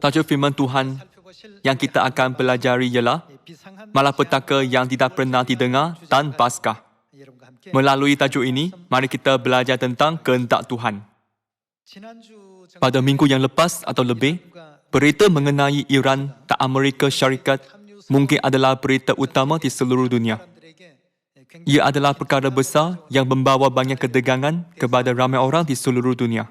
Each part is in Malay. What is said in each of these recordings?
Tajuk firman Tuhan yang kita akan pelajari ialah malapetaka yang tidak pernah didengar dan Paskah. Melalui tajuk ini, mari kita belajar tentang kehendak Tuhan. Pada minggu yang lepas atau lebih, berita mengenai Iran dan Amerika Syarikat mungkin adalah berita utama di seluruh dunia. Ia adalah perkara besar yang membawa banyak ketegangan kepada ramai orang di seluruh dunia.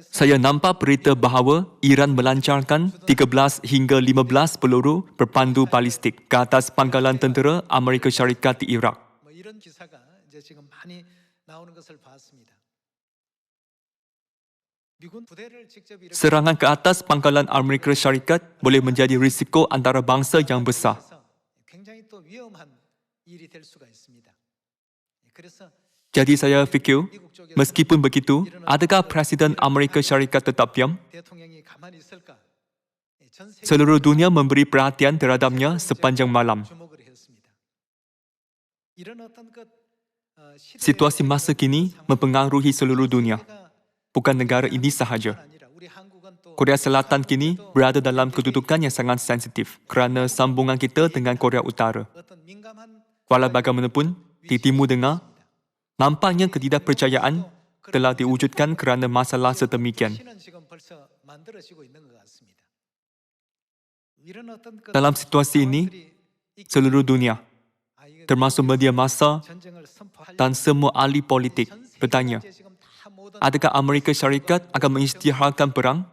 Saya nampak berita bahawa Iran melancarkan 13 hingga 15 peluru berpandu balistik ke atas pangkalan tentera Amerika Syarikat di Iraq. Serangan ke atas pangkalan Amerika Syarikat boleh menjadi risiko antarabangsa yang besar. Jadi saya fikir, meskipun begitu, adakah Presiden Amerika Syarikat tetap diam? Seluruh dunia memberi perhatian terhadapnya sepanjang malam. Situasi masa kini mempengaruhi seluruh dunia, bukan negara ini sahaja. Korea Selatan kini berada dalam kedudukan yang sangat sensitif kerana sambungan kita dengan Korea Utara. Walau bagaimanapun, di Timur Tengah, nampaknya ketidakpercayaan telah diwujudkan kerana masalah sedemikian. Dalam situasi ini, seluruh dunia, termasuk media massa dan semua ahli politik, bertanya, adakah Amerika Syarikat akan mengisytiharkan perang?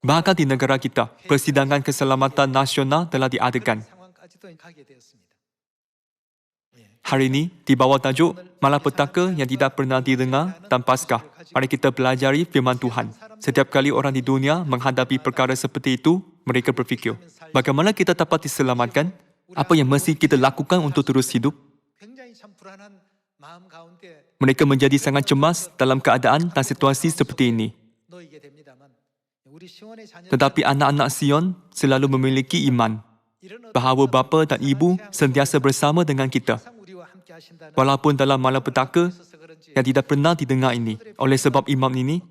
Bahkan di negara kita, Persidangan Keselamatan Nasional telah diadakan. Hari ini, di bawah tajuk malapetaka yang tidak pernah didengar dan Paskah, mari kita pelajari firman Tuhan. Setiap kali orang di dunia menghadapi perkara seperti itu, mereka berfikir, bagaimana kita dapat diselamatkan? Apa yang mesti kita lakukan untuk terus hidup? Mereka menjadi sangat cemas dalam keadaan dan situasi seperti ini. Tetapi anak-anak Sion selalu memiliki iman bahawa bapa dan ibu sentiasa bersama dengan kita. Walaupun dalam malapetaka yang tidak pernah didengar ini, oleh sebab imam ini,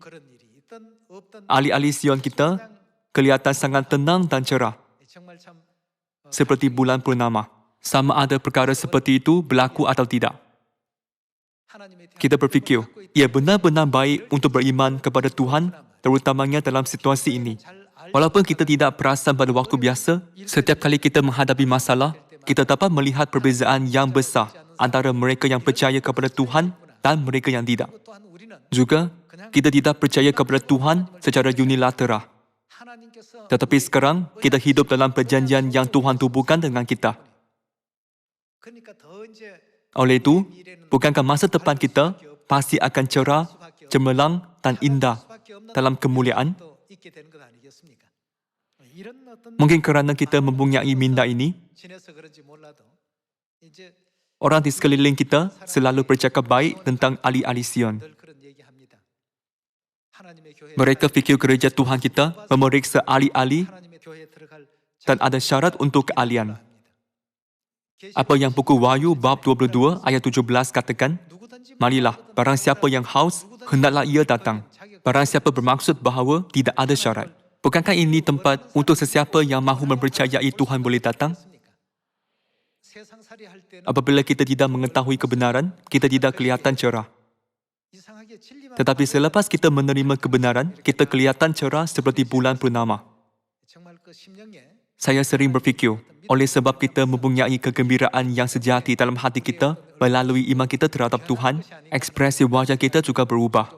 ahli-ahli Sion kita kelihatan sangat tenang dan cerah, seperti bulan purnama. Sama ada perkara seperti itu berlaku atau tidak. Kita berfikir, ia benar-benar baik untuk beriman kepada Tuhan, terutamanya dalam situasi ini. Walaupun kita tidak perasan pada waktu biasa, setiap kali kita menghadapi masalah, kita dapat melihat perbezaan yang besar antara mereka yang percaya kepada Tuhan dan mereka yang tidak. Juga, kita tidak percaya kepada Tuhan secara unilateral. Tetapi sekarang, kita hidup dalam perjanjian yang Tuhan tubuhkan dengan kita. Oleh itu, bukankah masa depan kita pasti akan cerah, cemerlang dan indah dalam kemuliaan? Mungkin kerana kita mempunyai minda ini, orang di sekeliling kita selalu bercakap baik tentang ahli-ahli Sion. Mereka fikir gereja Tuhan kita memeriksa ahli-ahli dan ada syarat untuk keahlian. Apa yang buku Wahyu bab 22 ayat 17 katakan? Marilah, barang siapa yang haus, hendaklah ia datang. Barang siapa bermaksud bahawa tidak ada syarat. Bukankah ini tempat untuk sesiapa yang mahu mempercayai Tuhan boleh datang? Apabila kita tidak mengetahui kebenaran, kita tidak kelihatan cerah. Tetapi selepas kita menerima kebenaran, kita kelihatan cerah seperti bulan purnama. Saya sering berfikir, oleh sebab kita mempunyai kegembiraan yang sejati dalam hati kita, melalui iman kita terhadap Tuhan, ekspresi wajah kita juga berubah.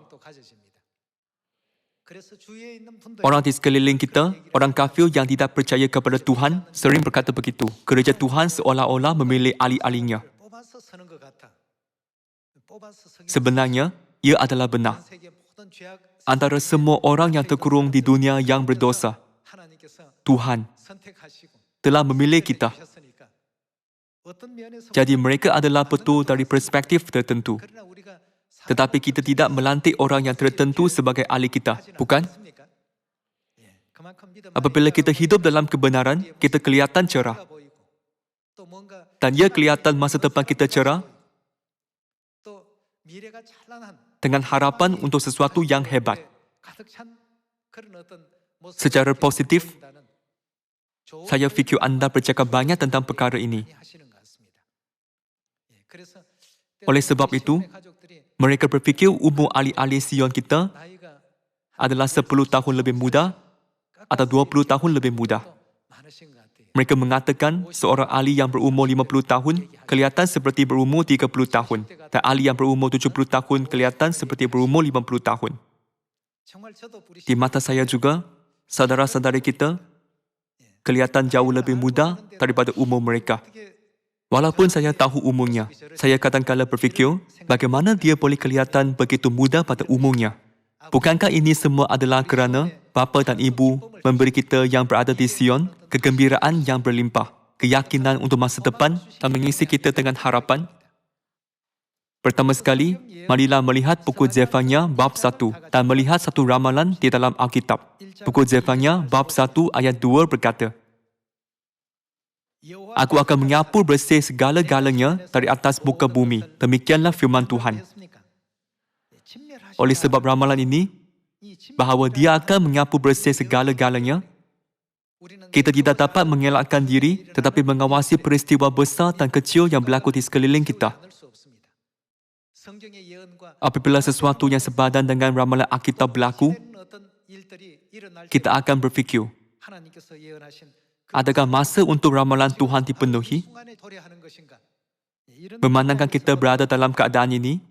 Orang di sekeliling kita, orang kafir yang tidak percaya kepada Tuhan, sering berkata begitu. Gereja Tuhan seolah-olah memilih ahli-ahlinya. Sebenarnya, ia adalah benar. Antara semua orang yang terkurung di dunia yang berdosa, Tuhan telah memilih kita. Jadi mereka adalah betul dari perspektif tertentu. Tetapi kita tidak melantik orang yang tertentu sebagai ahli kita, bukan? Apabila kita hidup dalam kebenaran, kita kelihatan cerah. Dan ia kelihatan masa depan kita cerah dengan harapan untuk sesuatu yang hebat. Secara positif, saya fikir anda bercakap banyak tentang perkara ini. Oleh sebab itu, mereka berfikir umur ahli-ahli Sion kita adalah 10 tahun lebih muda atau 20 tahun lebih muda. Mereka mengatakan seorang ahli yang berumur 50 tahun kelihatan seperti berumur 30 tahun dan ahli yang berumur 70 tahun kelihatan seperti berumur 50 tahun. Di mata saya juga, saudara-saudari kita kelihatan jauh lebih muda daripada umur mereka. Walaupun saya tahu umurnya, saya kadang-kala berfikir bagaimana dia boleh kelihatan begitu muda pada umurnya. Bukankah ini semua adalah kerana bapa dan ibu memberi kita yang berada di Sion kegembiraan yang berlimpah, keyakinan untuk masa depan dan mengisi kita dengan harapan? Pertama sekali, marilah melihat buku Zefania bab 1 dan melihat satu ramalan di dalam Alkitab. Buku Zefania bab 1 ayat 2 berkata, Aku akan menyapu bersih segala-galanya dari atas muka bumi. Demikianlah firman Tuhan. Oleh sebab ramalan ini, bahawa dia akan menyapu bersih segala-galanya, kita tidak dapat mengelakkan diri tetapi mengawasi peristiwa besar dan kecil yang berlaku di sekeliling kita. Apabila sesuatu yang sepadan dengan ramalan Alkitab berlaku, kita akan berfikir, adakah masa untuk ramalan Tuhan dipenuhi? Memandangkan kita berada dalam keadaan ini,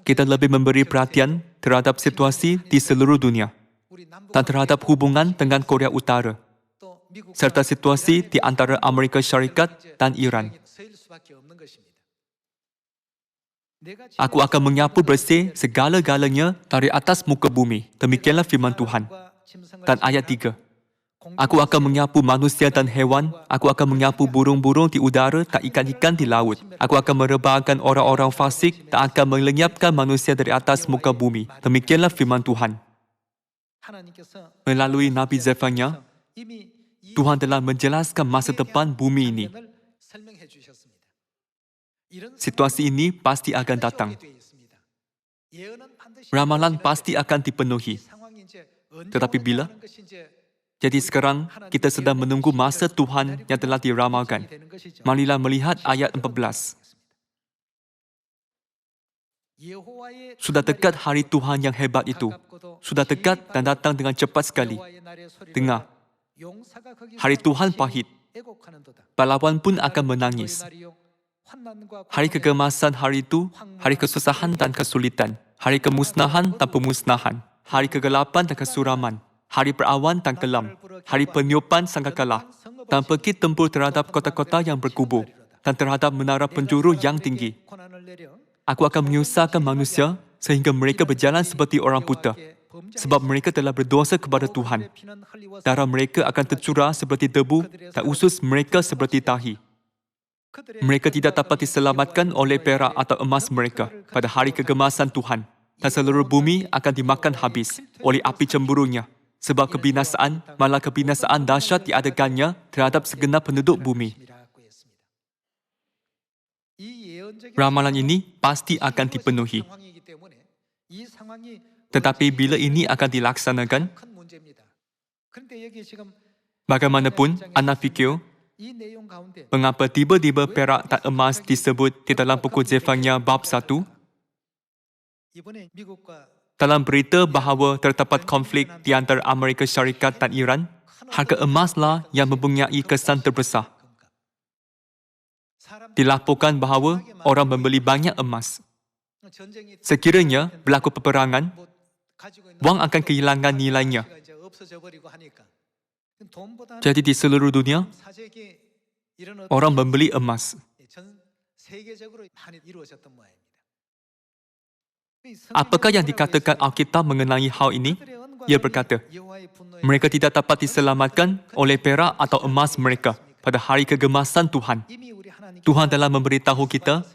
kita lebih memberi perhatian terhadap situasi di seluruh dunia dan terhadap hubungan dengan Korea Utara serta situasi di antara Amerika Syarikat dan Iran. Aku akan menyapu bersih segala-galanya dari atas muka bumi. Demikianlah firman Tuhan. Dan ayat 3. Aku akan menyapu manusia dan hewan. Aku akan menyapu burung-burung di udara dan ikan-ikan di laut. Aku akan merebahkan orang-orang fasik dan akan melenyapkan manusia dari atas muka bumi. Demikianlah firman Tuhan. Melalui Nabi Zefania, Tuhan telah menjelaskan masa depan bumi ini. Situasi ini pasti akan datang. Ramalan pasti akan dipenuhi. Tetapi bila? Jadi sekarang, kita sedang menunggu masa Tuhan yang telah diramalkan. Marilah melihat ayat 14. Sudah dekat hari Tuhan yang hebat itu. Sudah dekat dan datang dengan cepat sekali. Dengar, hari Tuhan pahit. Pahlawan pun akan menangis. Hari kegemasan hari itu, hari kesusahan dan kesulitan. Hari kemusnahan dan pemusnahan. Hari kegelapan dan kesuraman. Hari berawan dan kelam, hari peniupan sangkakala, dan pergi tempur terhadap kota-kota yang berkubu, dan terhadap menara penjuru yang tinggi. Aku akan menyusahkan manusia sehingga mereka berjalan seperti orang buta, sebab mereka telah berdosa kepada Tuhan. Darah mereka akan tercurah seperti debu dan usus mereka seperti tahi. Mereka tidak dapat diselamatkan oleh perak atau emas mereka pada hari kegemasan Tuhan, dan seluruh bumi akan dimakan habis oleh api cemburunya. Sebab kebinasaan, malah kebinasaan dahsyat diadakannya terhadap segenap penduduk bumi. Ramalan ini pasti akan dipenuhi. Tetapi bila ini akan dilaksanakan, bagaimanapun, anda fikir, mengapa tiba-tiba perak dan emas disebut di dalam buku Zefania bab 1? Dalam berita bahawa terdapat konflik di antara Amerika Syarikat dan Iran, harga emaslah yang mempunyai kesan terbesar. Dilaporkan bahawa orang membeli banyak emas. Sekiranya berlaku peperangan, wang akan kehilangan nilainya. Jadi di seluruh dunia, orang membeli emas. Apakah yang dikatakan Alkitab mengenai hal ini? Ia berkata, mereka tidak dapat diselamatkan oleh perak atau emas mereka pada hari kegemasan Tuhan. Tuhan telah memberitahu kita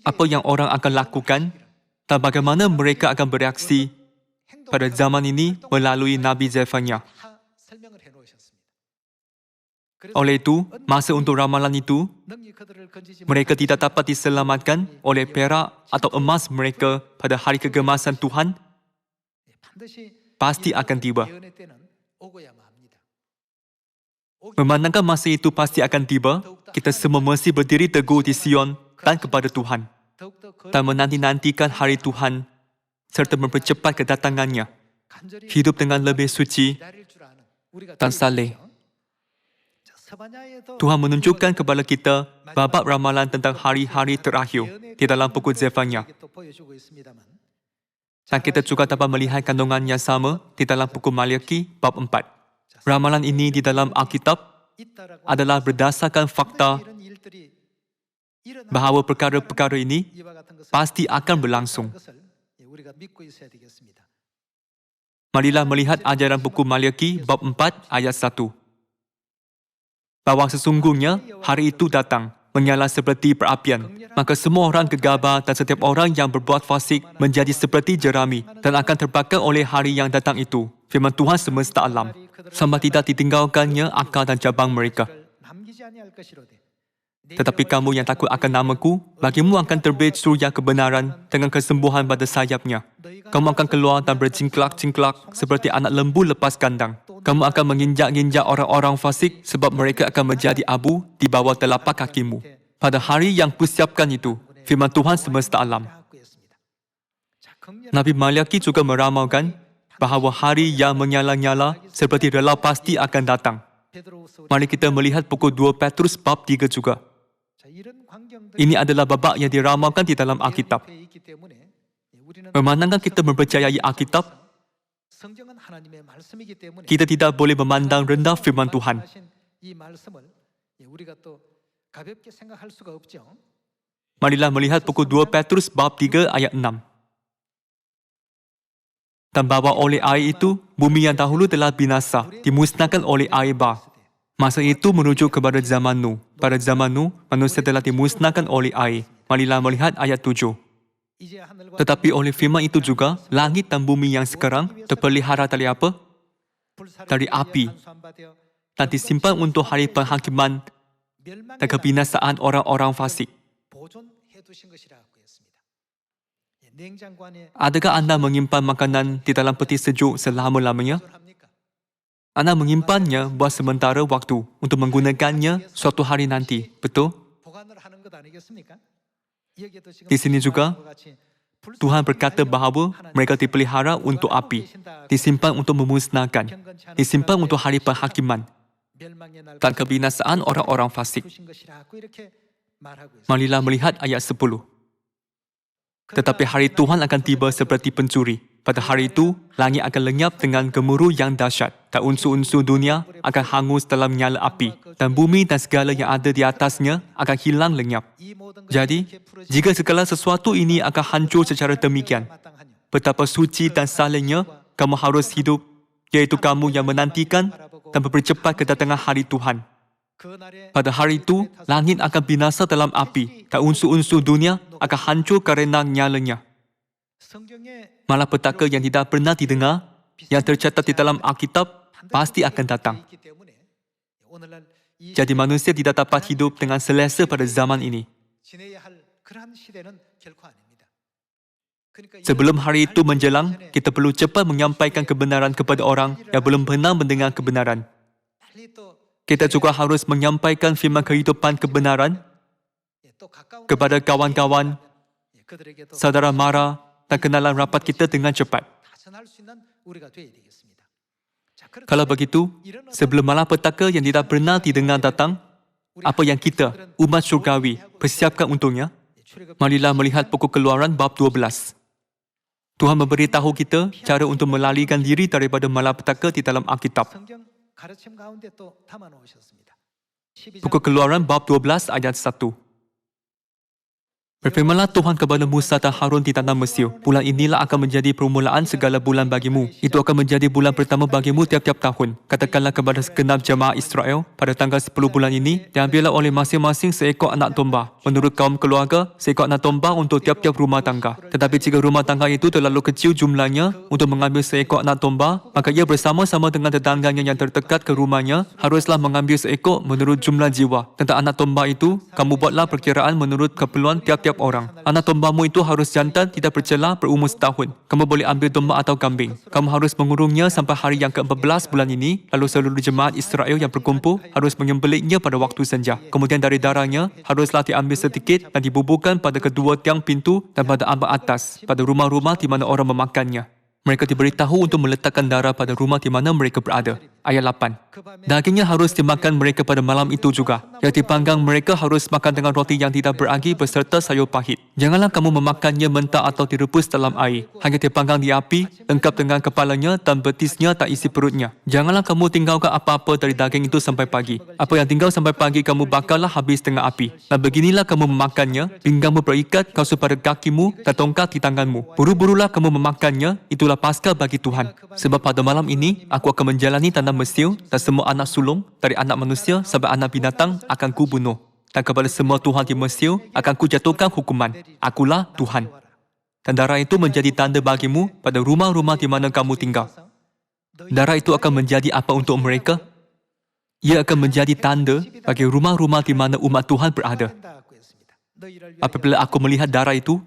apa yang orang akan lakukan dan bagaimana mereka akan bereaksi pada zaman ini melalui Nabi Zefania. Oleh itu, masa untuk ramalan itu, mereka tidak dapat diselamatkan oleh perak atau emas mereka pada hari kegemasan Tuhan pasti akan tiba. Memandangkan masa itu pasti akan tiba, kita semua mesti berdiri teguh di Sion dan kepada Tuhan, dan menanti-nantikan hari Tuhan serta mempercepat kedatangannya. Hidup dengan lebih suci dan saleh. Tuhan menunjukkan kepada kita babak ramalan tentang hari-hari terakhir di dalam buku Zefania. Dan kita juga dapat melihat kandungan yang sama di dalam buku Maliaki bab 4. Ramalan ini di dalam Alkitab adalah berdasarkan fakta bahawa perkara-perkara ini pasti akan berlangsung. Marilah melihat ajaran buku Maliaki bab 4 ayat 1. Bahawa sesungguhnya hari itu datang, menyala seperti perapian. Maka semua orang gegabah dan setiap orang yang berbuat fasik menjadi seperti jerami dan akan terbakar oleh hari yang datang itu. Firman Tuhan semesta alam. Sampai tidak ditinggalkannya akal dan cabang mereka. Tetapi kamu yang takut akan namaku, bagimu akan terbit surya kebenaran dengan kesembuhan pada sayapnya. Kamu akan keluar dan bercingklak-cingklak seperti anak lembu lepas kandang. Kamu akan menginjak-injak orang-orang fasik sebab mereka akan menjadi abu di bawah telapak kakimu. Pada hari yang kusiapkan itu, firman Tuhan semesta alam. Nabi Maliaki juga meramalkan bahawa hari yang menyala-nyala seperti relau pasti akan datang. Mari kita melihat pukul 2 Petrus bab 3 juga. Ini adalah babak yang diramalkan di dalam Alkitab. Memandangkan kita mempercayai Alkitab, kita tidak boleh memandang rendah firman Tuhan. Marilah melihat pukul 2 Petrus bab 3 ayat 6. Dan bahawa oleh air itu, bumi yang dahulu telah binasa, dimusnahkan oleh air bah. Masa itu merujuk kepada zaman Nuh. Pada zaman Nuh, manusia telah dimusnahkan oleh air. Marilah melihat ayat 7. Tetapi oleh firman itu juga, langit dan bumi yang sekarang terpelihara dari apa? Dari api. Dan disimpan untuk hari penghakiman dan kebinasaan orang-orang fasik. Adakah anda menyimpan makanan di dalam peti sejuk selama-lamanya? Anda menyimpannya buat sementara waktu untuk menggunakannya suatu hari nanti, betul? Di sini juga, Tuhan berkata bahawa mereka dipelihara untuk api, disimpan untuk memusnahkan, disimpan untuk hari penghakiman, dan kebinasaan orang-orang fasik. Marilah melihat ayat 10. Tetapi hari Tuhan akan tiba seperti pencuri. Pada hari itu, langit akan lenyap dengan gemuruh yang dahsyat, dan unsur-unsur dunia akan hangus dalam nyala api, dan bumi dan segala yang ada di atasnya akan hilang lenyap. Jadi, jika segala sesuatu ini akan hancur secara demikian, betapa suci dan salehnya kamu harus hidup, iaitu kamu yang menantikan dan bercepat kedatangan hari Tuhan. Pada hari itu, langit akan binasa dalam api dan unsur-unsur dunia akan hancur kerana nyalanya. Malapetaka yang tidak pernah didengar, yang tercatat di dalam Alkitab, pasti akan datang. Jadi manusia tidak dapat hidup dengan selesa pada zaman ini. Sebelum hari itu menjelang, kita perlu cepat menyampaikan kebenaran kepada orang yang belum pernah mendengar kebenaran. Kita juga harus menyampaikan firman kehidupan kebenaran kepada kawan-kawan, saudara mara dan kenalan rapat kita dengan cepat. Kalau begitu, sebelum malapetaka yang tidak pernah didengar datang, apa yang kita, umat syurgawi, persiapkan untuknya? Marilah melihat pokok Keluaran bab 12. Tuhan memberitahu kita cara untuk melarikan diri daripada malapetaka di dalam Alkitab. Pokok Keluaran bab 12 ayat 1. Berfirmanlah Tuhan kepada Musa dan Harun di tanah Mesir, bulan inilah akan menjadi permulaan segala bulan bagimu. Itu akan menjadi bulan pertama bagimu tiap-tiap tahun. Katakanlah kepada segenap jemaah Israel, pada tanggal 10 bulan ini, diambillah oleh masing-masing seekor anak domba. Menurut kaum keluarga, seekor anak domba untuk tiap-tiap rumah tangga. Tetapi jika rumah tangga itu terlalu kecil jumlahnya untuk mengambil seekor anak domba, maka ia bersama-sama dengan tetangganya yang terdekat ke rumahnya, haruslah mengambil seekor menurut jumlah jiwa. Tentang anak domba itu, kamu buatlah perkiraan menurut keperluan tiap-tiap setiap orang. Anak dombamu itu harus jantan, tidak bercela, berumur setahun. Kamu boleh ambil domba atau kambing. Kamu harus mengurungnya sampai hari yang ke-14 bulan ini, lalu seluruh jemaat Israel yang berkumpul harus menyembelihnya pada waktu senja. Kemudian dari darahnya, haruslah diambil sedikit dan dibubuhkan pada kedua tiang pintu dan pada ambak atas, pada rumah-rumah di mana orang memakannya. Mereka diberitahu untuk meletakkan darah pada rumah di mana mereka berada. Ayat 8. Dagingnya harus dimakan mereka pada malam itu juga. Yang dipanggang mereka harus makan dengan roti yang tidak beragi beserta sayur pahit. Janganlah kamu memakannya mentah atau direbus dalam air. Hanya dipanggang di api, lengkap dengan kepalanya dan betisnya tak isi perutnya. Janganlah kamu tinggalkan apa-apa dari daging itu sampai pagi. Apa yang tinggal sampai pagi kamu bakarlah habis dengan api. Dan beginilah kamu memakannya, pinggangmu berikat, kausu pada kakimu dan tongkat di tanganmu. Buru-burulah kamu memakannya, itulah Paskah bagi Tuhan. Sebab pada malam ini, aku akan menjalani tanah Mesir dan semua anak sulung, dari anak manusia sampai anak binatang, akan kubunuh. Dan kepada semua Tuhan di Mesir, akan kujatuhkan hukuman. Akulah Tuhan. Dan darah itu menjadi tanda bagimu pada rumah-rumah di mana kamu tinggal. Darah itu akan menjadi apa untuk mereka? Ia akan menjadi tanda bagi rumah-rumah di mana umat Tuhan berada. Apabila aku melihat darah itu,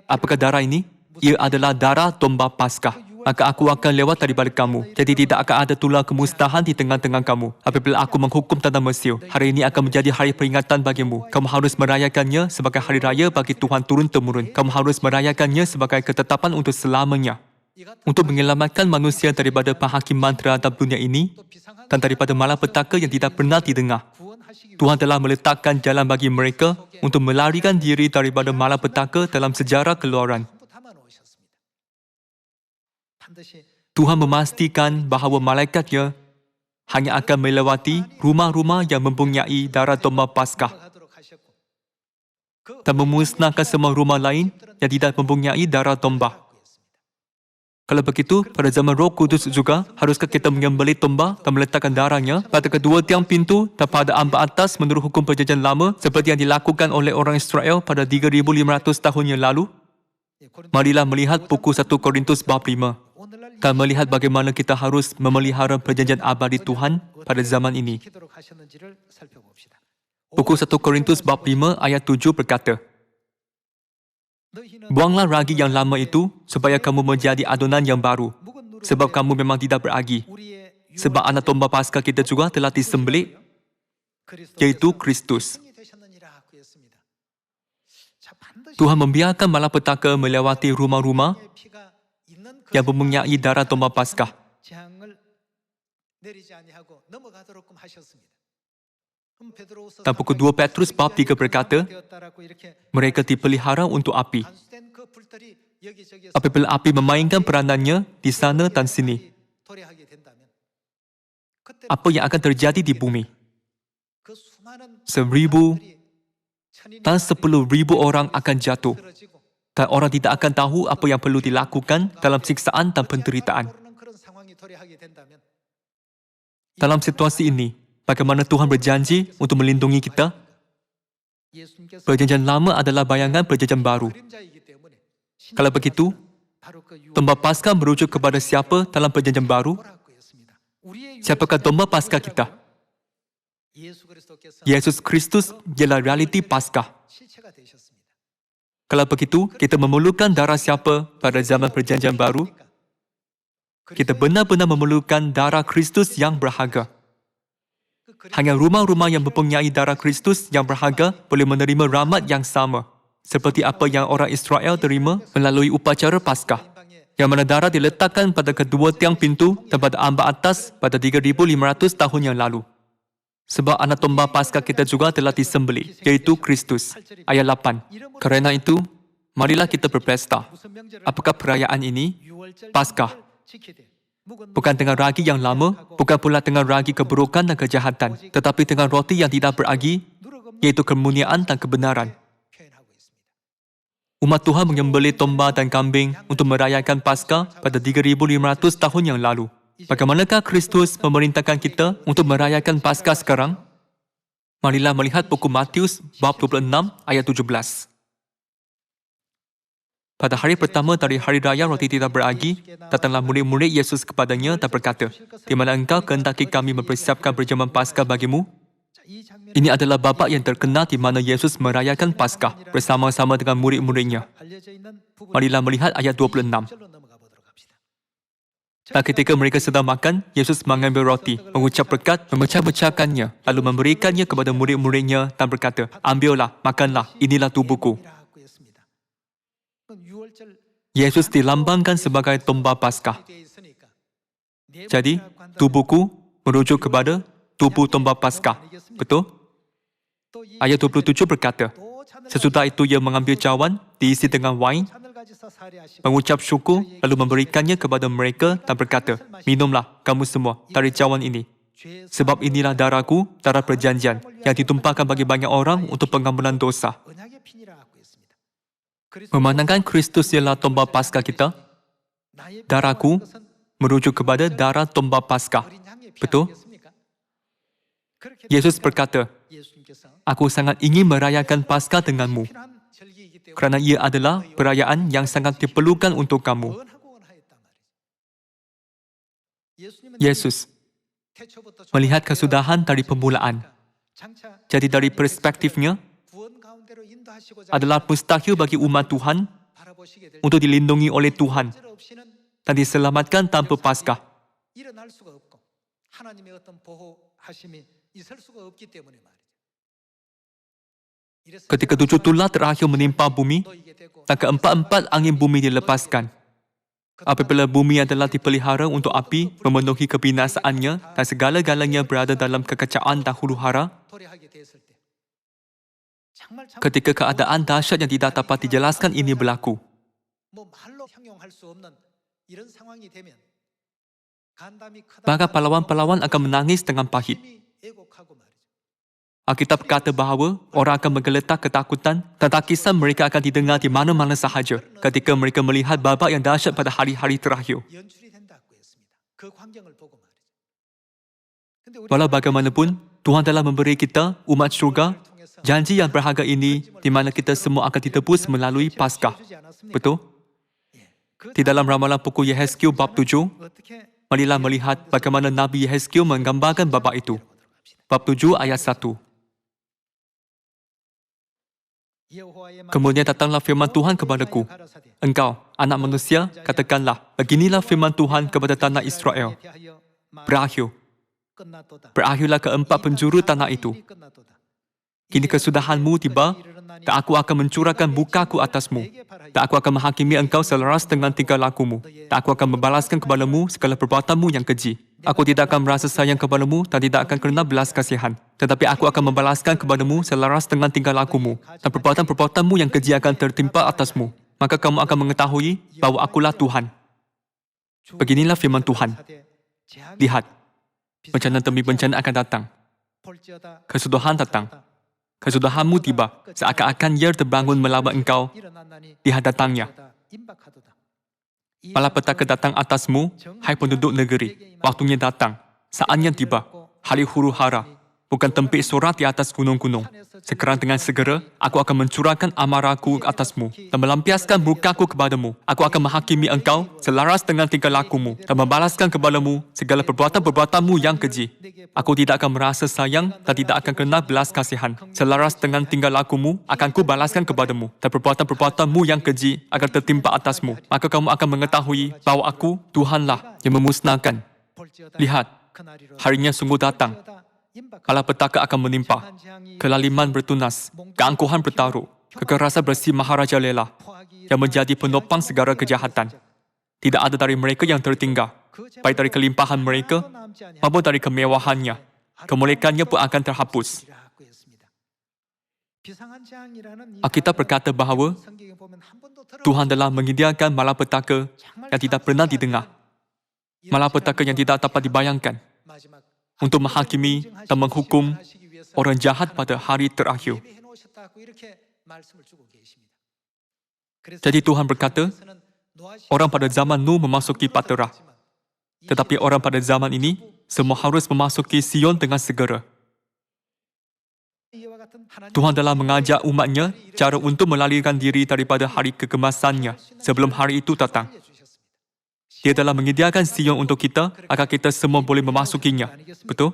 apakah darah ini? Ia adalah darah domba Paskah. Maka aku akan lewat daripada kamu. Jadi tidak akan ada tular kemusnahan di tengah-tengah kamu. Apabila aku menghukum tanah Mesir, hari ini akan menjadi hari peringatan bagimu. Kamu harus merayakannya sebagai hari raya bagi Tuhan turun-temurun. Kamu harus merayakannya sebagai ketetapan untuk selamanya. Untuk menyelamatkan manusia daripada penghakiman terhadap dunia ini dan daripada malapetaka yang tidak pernah didengar. Tuhan telah meletakkan jalan bagi mereka untuk melarikan diri daripada malapetaka dalam sejarah keluaran. Tuhan memastikan bahawa malaikatnya hanya akan melewati rumah-rumah yang mempunyai darah domba Paskah dan memusnahkan semua rumah lain yang tidak mempunyai darah domba. Kalau begitu, pada zaman Roh Kudus juga, haruskah kita menyembelih domba dan meletakkan darahnya pada kedua tiang pintu dan pada ambak atas menurut hukum perjanjian lama seperti yang dilakukan oleh orang Israel pada 3,500 tahun yang lalu? Marilah melihat buku 1 Korintus bab 5 dan melihat bagaimana kita harus memelihara perjanjian abadi Tuhan pada zaman ini. Buku 1 Korintus bab 5 ayat 7 berkata, buanglah ragi yang lama itu supaya kamu menjadi adonan yang baru, sebab kamu memang tidak beragi. Sebab anak domba Paskah kita juga telah disembelih, yaitu Kristus. Tuhan membiarkan malapetaka melewati rumah-rumah yang mempunyai darah domba Paskah. Dan buku 2 Petrus bab 3 berkata, mereka dipelihara untuk api. Apabila api memainkan peranannya di sana dan sini, apa yang akan terjadi di bumi? 1,000 dan 10,000 orang akan jatuh. Dan orang tidak akan tahu apa yang perlu dilakukan dalam siksaan dan penderitaan. Dalam situasi ini, bagaimana Tuhan berjanji untuk melindungi kita? Perjanjian lama adalah bayangan perjanjian baru. Kalau begitu, domba Paskah merujuk kepada siapa dalam perjanjian baru? Siapakah domba Paskah kita? Yesus Kristus ialah realiti Paskah. Kalau begitu, kita memerlukan darah siapa pada zaman perjanjian baru? Kita benar-benar memerlukan darah Kristus yang berharga. Hanya rumah-rumah yang mempunyai darah Kristus yang berharga boleh menerima rahmat yang sama, seperti apa yang orang Israel terima melalui upacara Paskah, yang mana darah diletakkan pada kedua tiang pintu dan pada ambak atas pada 3,500 tahun yang lalu. Sebab anak domba Paskah kita juga telah disembelih, yaitu Kristus. Ayat 8. Kerana itu, marilah kita berpesta. Apakah perayaan ini? Paskah. Bukan dengan ragi yang lama, bukan pula dengan ragi keburukan dan kejahatan, tetapi dengan roti yang tidak beragi, yaitu kemuliaan dan kebenaran. Umat Tuhan menyembelih domba dan kambing untuk merayakan Paskah pada 3,500 tahun yang lalu. Bagaimanakah Kristus memerintahkan kita untuk merayakan Paskah sekarang? Marilah melihat buku Matius bab 26 ayat 17. Pada hari pertama dari hari raya roti tidak beragi, datanglah murid-murid Yesus kepadanya dan berkata, di mana engkau kehendaki kami mempersiapkan perjamuan Paskah bagimu? Ini adalah babak yang terkenal di mana Yesus merayakan Paskah bersama-sama dengan murid-muridnya. Marilah melihat ayat 26. Dan ketika mereka sedang makan, Yesus mengambil roti, mengucap berkat, memecah-mecahkannya, lalu memberikannya kepada murid-muridnya dan berkata, "Ambillah, makanlah, inilah tubuhku." Yesus dilambangkan sebagai domba Paskah. Jadi, tubuhku merujuk kepada tubuh domba Paskah. Betul? Ayat 27 berkata, sesudah itu ia mengambil cawan, diisi dengan wain, mengucap syukur, lalu memberikannya kepada mereka dan berkata, "Minumlah kamu semua dari cawan ini. Sebab inilah darahku, darah perjanjian, yang ditumpahkan bagi banyak orang untuk pengampunan dosa." Memandangkan Kristus ialah domba Paskah kita, darahku merujuk kepada darah domba Paskah. Betul? Yesus berkata, "Aku sangat ingin merayakan Paskah denganmu, kerana ia adalah perayaan yang sangat diperlukan untuk kamu." Yesus melihat kesudahan dari permulaan. Jadi dari perspektifnya, adalah mustahil bagi umat Tuhan untuk dilindungi oleh Tuhan dan diselamatkan tanpa Paskah. Ketika 7 tulah terakhir menimpa bumi, dan keempat-empat angin bumi dilepaskan. Apabila bumi adalah dipelihara untuk api memenuhi kebinasaannya dan segala-galanya berada dalam kekacauan dan huru-hara, ketika keadaan dahsyat yang tidak dapat dijelaskan ini berlaku, maka pahlawan-pahlawan akan menangis dengan pahit. Alkitab berkata bahawa orang akan menggeletak ketakutan dan takisan mereka akan didengar di mana-mana sahaja ketika mereka melihat babak yang dahsyat pada hari-hari terakhir. Walau bagaimanapun, Tuhan telah memberi kita, umat syurga, janji yang berharga ini di mana kita semua akan ditebus melalui Paskah. Betul? Di dalam ramalan buku Yehezkiel bab 7, marilah melihat bagaimana Nabi Yehezkiel menggambarkan babak itu. Bab 7 ayat 1. Kemudian datanglah firman Tuhan kepadaku. "Engkau, anak manusia, katakanlah, beginilah firman Tuhan kepada tanah Israel. Berakhirlah keempat penjuru tanah itu. Kini kesudahanmu tiba, dan aku akan mencurahkan bukaku atasmu. Dan aku akan menghakimi engkau selaras dengan tingkah lakumu. Dan aku akan membalaskan kepadamu segala perbuatanmu yang keji. Aku tidak akan merasa sayang kepadamu dan tidak akan kena belas kasihan. Tetapi aku akan membalaskan kepadamu selaras dengan tingkah lakumu. Dan perbuatan-perbuatanmu yang keji akan tertimpa atasmu. Maka kamu akan mengetahui bahawa akulah Tuhan." Beginilah firman Tuhan. Lihat, bencana demi bencana akan datang. Kesudahan datang. Kesudahanmu tiba, seakan-akan ia terbangun melawan engkau. Lihat datangnya. Malapetaka datang atasmu, hai penduduk negeri. Waktunya datang, saatnya tiba. Hari huru-hara, bukan tempik sorak di atas gunung-gunung. Sekarang dengan segera, aku akan mencurahkan amarahku atasmu dan melampiaskan murkaku kepadamu. Aku akan menghakimi engkau selaras dengan tingkah lakumu dan membalaskan kepadamu segala perbuatan-perbuatanmu yang keji. Aku tidak akan merasa sayang dan tidak akan kena belas kasihan. Selaras dengan tingkah lakumu, akan ku balaskan kepadamu dan perbuatan-perbuatanmu yang keji akan tertimpa atasmu. Maka kamu akan mengetahui bahawa aku, Tuhanlah, yang memusnahkan. Lihat, harinya sungguh datang. Malapetaka akan menimpa, kelaliman bertunas, keangkuhan bertaruh, kekerasan bersih Maharaja Lela, yang menjadi penopang segala kejahatan. Tidak ada dari mereka yang tertinggal, baik dari kelimpahan mereka, maupun dari kemewahannya. Kemuliaannya pun akan terhapus. Alkitab berkata bahawa Tuhan telah menyediakan malapetaka yang tidak pernah didengar. Malapetaka yang tidak dapat dibayangkan, untuk menghakimi dan menghukum orang jahat pada hari terakhir. Jadi Tuhan berkata, orang pada zaman Nuh memasuki Patera. Tetapi orang pada zaman ini, semua harus memasuki Sion dengan segera. Tuhan telah mengajak umatnya cara untuk melarikan diri daripada hari kegemasannya sebelum hari itu datang. Dia telah menyediakan Sion untuk kita agar kita semua boleh memasukinya. Betul?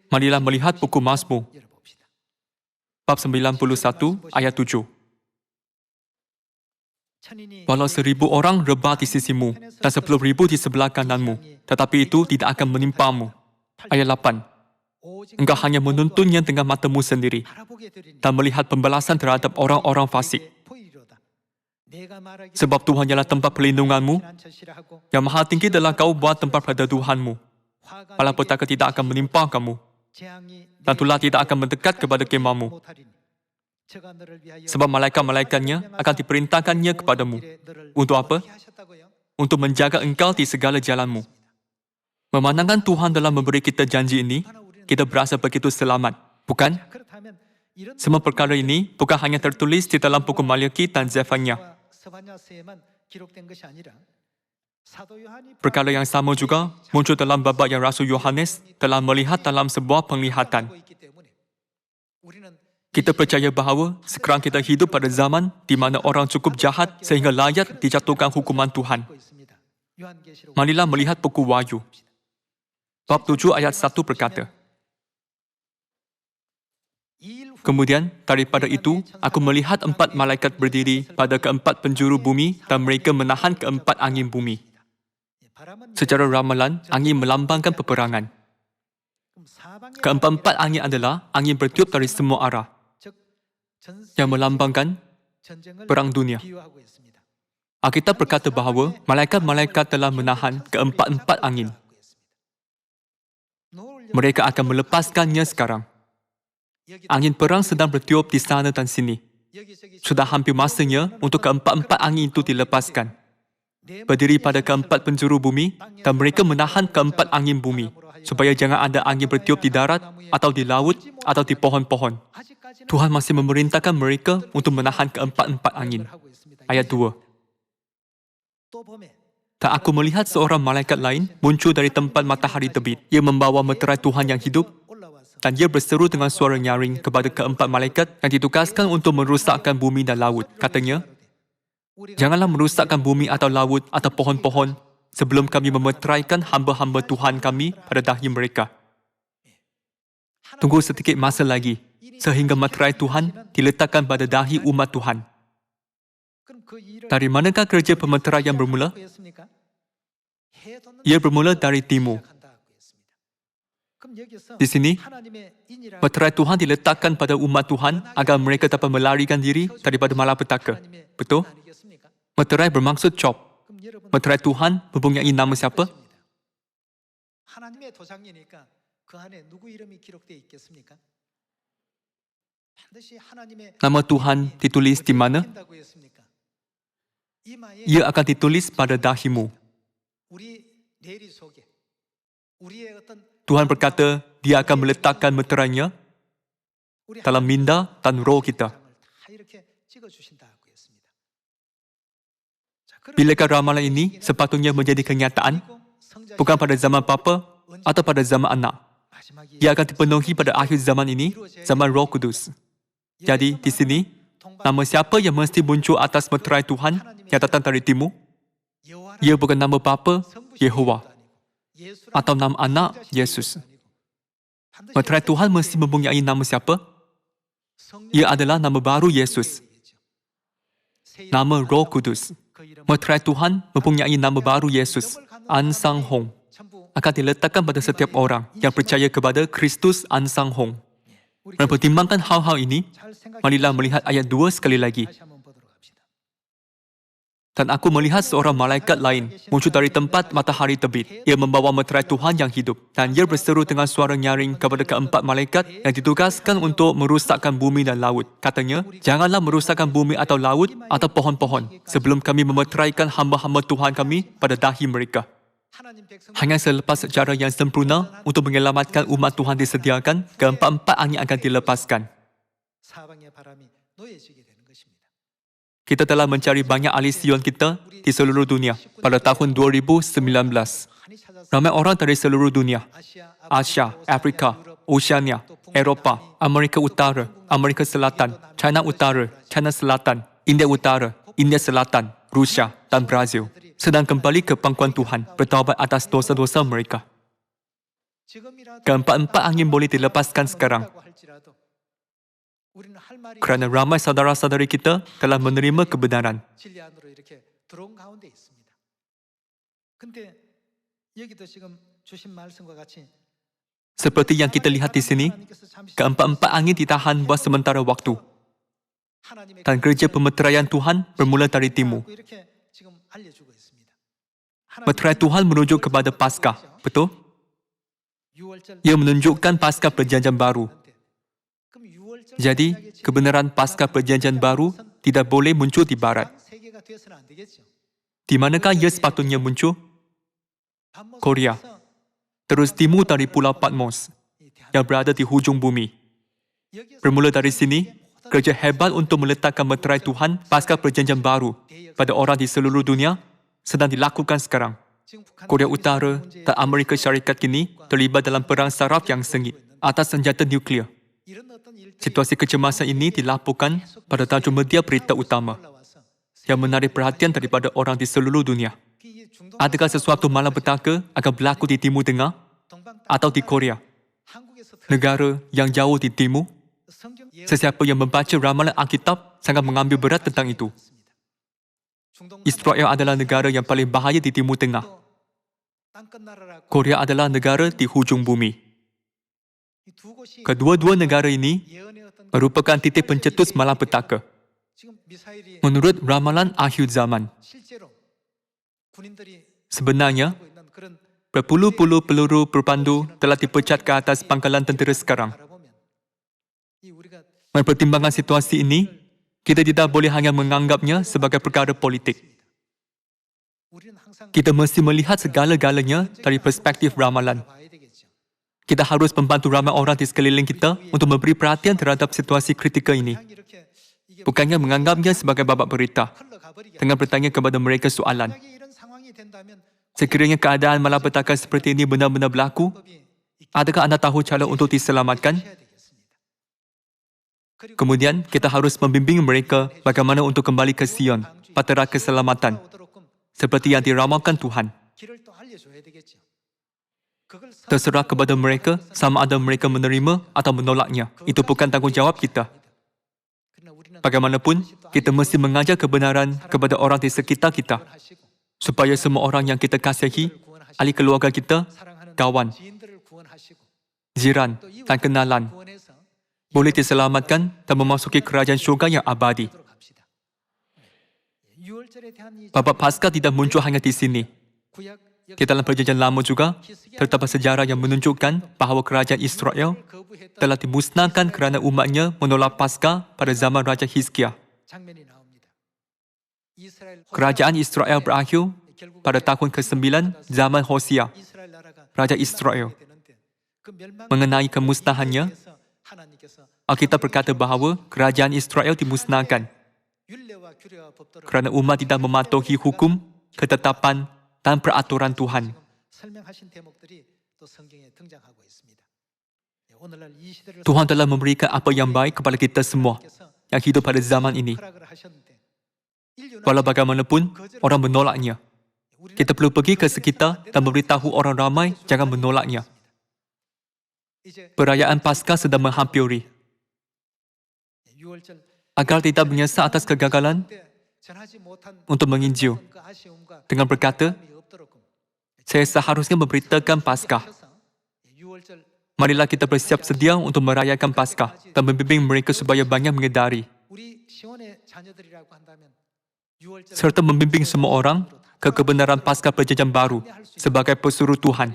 Marilah melihat buku Mazmur, bab 91 ayat 7. Walau 1,000 orang rebah di sisimu dan 10,000 di sebelah kananmu, tetapi itu tidak akan menimpamu. Ayat 8. Engkau hanya menuntunnya dengan matamu sendiri dan melihat pembalasan terhadap orang-orang fasik. Sebab Tuhan ialah tempat perlindunganmu, yang maha tinggi adalah kau buat tempat pada Tuhanmu. Malapetaka tidak akan menimpa kamu, dan tulah tidak akan mendekat kepada kemahmu. Sebab malaikat-malaikatnya akan diperintahkannya kepadamu. Untuk apa? Untuk menjaga engkau di segala jalanmu. Memandangkan Tuhan dalam memberi kita janji ini, kita berasa begitu selamat, bukan? Semua perkara ini bukan hanya tertulis di dalam buku Malaki dan Zefania. Perkara yang sama juga muncul dalam babak yang Rasul Yohanes telah melihat dalam sebuah penglihatan. Kita percaya bahawa sekarang kita hidup pada zaman di mana orang cukup jahat sehingga layak dijatuhkan hukuman Tuhan. Marilah melihat buku Wahyu. Bab 7 ayat 1 berkata, kemudian daripada itu, aku melihat 4 malaikat berdiri pada keempat penjuru bumi dan mereka menahan keempat angin bumi. Secara ramalan, angin melambangkan peperangan. Keempat-empat angin adalah angin bertiup dari semua arah, yang melambangkan perang dunia. Alkitab berkata bahawa malaikat-malaikat telah menahan keempat-empat angin. Mereka akan melepaskannya sekarang. Angin perang sedang bertiup di sana dan sini. Sudah hampir masanya untuk keempat-empat angin itu dilepaskan. Berdiri pada keempat penjuru bumi dan mereka menahan keempat angin bumi supaya jangan ada angin bertiup di darat atau di laut atau di pohon-pohon. Tuhan masih memerintahkan mereka untuk menahan keempat-empat angin. Ayat 2. Dan aku melihat seorang malaikat lain muncul dari tempat matahari terbit. Ia membawa meterai Tuhan yang hidup dan ia berseru dengan suara nyaring kepada keempat malaikat yang ditugaskan untuk merusakkan bumi dan laut. Katanya, janganlah merusakkan bumi atau laut atau pohon-pohon sebelum kami memeteraikan hamba-hamba Tuhan kami pada dahi mereka. Tunggu sedikit masa lagi, sehingga meterai Tuhan diletakkan pada dahi umat Tuhan. Dari manakah kerja pemeteraian bermula? Ia bermula dari timur. Di sini, meterai Tuhan diletakkan pada umat Tuhan agar mereka dapat melarikan diri daripada malapetaka. Betul? Meterai bermaksud cop. Meterai Tuhan mempunyai nama siapa? Nama Tuhan ditulis di mana? Ia akan ditulis pada dahimu. Tuhan berkata, Dia akan meletakkan meterainya dalam minda dan roh kita. Bilakah ramalan ini sepatutnya menjadi kenyataan? Bukan pada zaman Bapa atau pada zaman Anak. Ia akan dipenuhi pada akhir zaman ini, zaman Roh Kudus. Jadi, di sini, nama siapa yang mesti muncul atas meterai Tuhan yang datang dari timur? Ia bukan nama Bapa, Yehova, atau nama Anak, Yesus. Meterai Tuhan mesti mempunyai nama siapa? Ia adalah nama baru Yesus. Nama Roh Kudus. Meterai Tuhan mempunyai nama baru Yesus, An Sang Hong. Akan diletakkan pada setiap orang yang percaya kepada Kristus An Sang Hong. Mempertimbangkan hal-hal ini, marilah melihat ayat 2 sekali lagi. Dan aku melihat seorang malaikat lain muncul dari tempat matahari terbit. Ia membawa meterai Tuhan yang hidup. Dan ia berseru dengan suara nyaring kepada keempat malaikat yang ditugaskan untuk merusakkan bumi dan laut. Katanya, janganlah merusakkan bumi atau laut atau pohon-pohon sebelum kami memeteraikan hamba-hamba Tuhan kami pada dahi mereka. Hanya selepas sejarah yang sempurna untuk menyelamatkan umat Tuhan disediakan, keempat-empat angin akan dilepaskan. Kita telah mencari banyak ahli Sion kita di seluruh dunia pada tahun 2019. Ramai orang dari seluruh dunia, Asia, Afrika, Oceania, Eropah, Amerika Utara, Amerika Selatan, China Utara, China Selatan, India Utara, India Selatan, Rusia dan Brazil sedang kembali ke pangkuan Tuhan bertaubat atas dosa-dosa mereka. Keempat-empat angin boleh dilepaskan sekarang. Kerana ramai saudara-saudari kita telah menerima kebenaran. Seperti yang kita lihat di sini, keempat-empat angin ditahan buat sementara waktu. Dan kerja pemeteraian Tuhan bermula dari timur. Meterai Tuhan merujuk kepada Paskah, betul? Ia menunjukkan Paskah Perjanjian Baru. Jadi, kebenaran Paskah Perjanjian Baru tidak boleh muncul di Barat. Di manakah ia sepatutnya muncul? Korea. Terus timur dari Pulau Patmos, yang berada di hujung bumi. Bermula dari sini, kerja hebat untuk meletakkan meterai Tuhan Paskah Perjanjian Baru pada orang di seluruh dunia sedang dilakukan sekarang. Korea Utara dan Amerika Syarikat kini terlibat dalam perang saraf yang sengit atas senjata nuklear. Situasi kecemasan ini dilaporkan pada tajuk media berita utama yang menarik perhatian daripada orang di seluruh dunia. Adakah sesuatu malapetaka akan berlaku di Timur Tengah atau di Korea? Negara yang jauh di timur? Sesiapa yang membaca ramalan Alkitab sangat mengambil berat tentang itu. Israel adalah negara yang paling bahaya di Timur Tengah. Korea adalah negara di hujung bumi. Kedua-dua negara ini merupakan titik pencetus malapetaka. Menurut ramalan akhir zaman, sebenarnya, berpuluh-puluh peluru berpandu telah dipecah ke atas pangkalan tentera sekarang. Mempertimbangkan situasi ini, kita tidak boleh hanya menganggapnya sebagai perkara politik. Kita mesti melihat segala-galanya dari perspektif ramalan. Kita harus membantu ramai orang di sekeliling kita untuk memberi perhatian terhadap situasi kritikal ini. Bukannya menganggapnya sebagai babak berita, dengan bertanya kepada mereka soalan. Sekiranya keadaan malapetaka seperti ini benar-benar berlaku, adakah anda tahu cara untuk diselamatkan? Kemudian, kita harus membimbing mereka bagaimana untuk kembali ke Sion, patera keselamatan, seperti yang diramalkan Tuhan. Terserah kepada mereka sama ada mereka menerima atau menolaknya. Itu bukan tanggungjawab kita. Bagaimanapun, kita mesti mengajar kebenaran kepada orang di sekitar kita, supaya semua orang yang kita kasihi, ahli keluarga kita, kawan, jiran dan kenalan, boleh diselamatkan dan memasuki kerajaan syurga yang abadi. Babak Paskah tidak muncul hanya di sini. Di dalam Perjanjian Lama juga, terdapat sejarah yang menunjukkan bahawa kerajaan Israel telah dimusnahkan kerana umatnya menolak Paskah pada zaman Raja Hizkia. Kerajaan Israel berakhir pada tahun ke-9 zaman Hosea, Raja Israel. Mengenai kemusnahannya, Alkitab berkata bahawa kerajaan Israel dimusnahkan kerana umat tidak mematuhi hukum, ketetapan dan peraturan Tuhan. Tuhan telah memberikan apa yang baik kepada kita semua yang hidup pada zaman ini. Walau bagaimanapun, orang menolaknya. Kita perlu pergi ke sekitar dan memberitahu orang ramai jangan menolaknya. Perayaan Paskah sedang menghampiri. Agar tidak menyesal atas kegagalan untuk menginjil dengan berkata, saya seharusnya memberitakan Paskah. Marilah kita bersiap sedia untuk merayakan Paskah dan membimbing mereka supaya banyak menyedari, serta membimbing semua orang ke kebenaran Paskah Perjanjian Baru sebagai pesuruh Tuhan.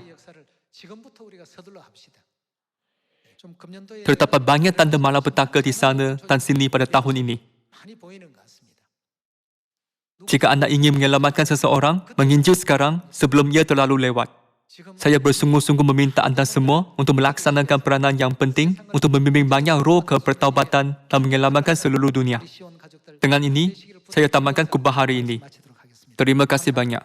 Terdapat banyak tanda malapetaka di sana dan sini pada tahun ini. Jika anda ingin menyelamatkan seseorang, menginjil sekarang sebelum ia terlalu lewat. Saya bersungguh-sungguh meminta anda semua untuk melaksanakan peranan yang penting untuk membimbing banyak roh ke pertaubatan dan menyelamatkan seluruh dunia. Dengan ini, saya tamatkan khutbah hari ini. Terima kasih banyak.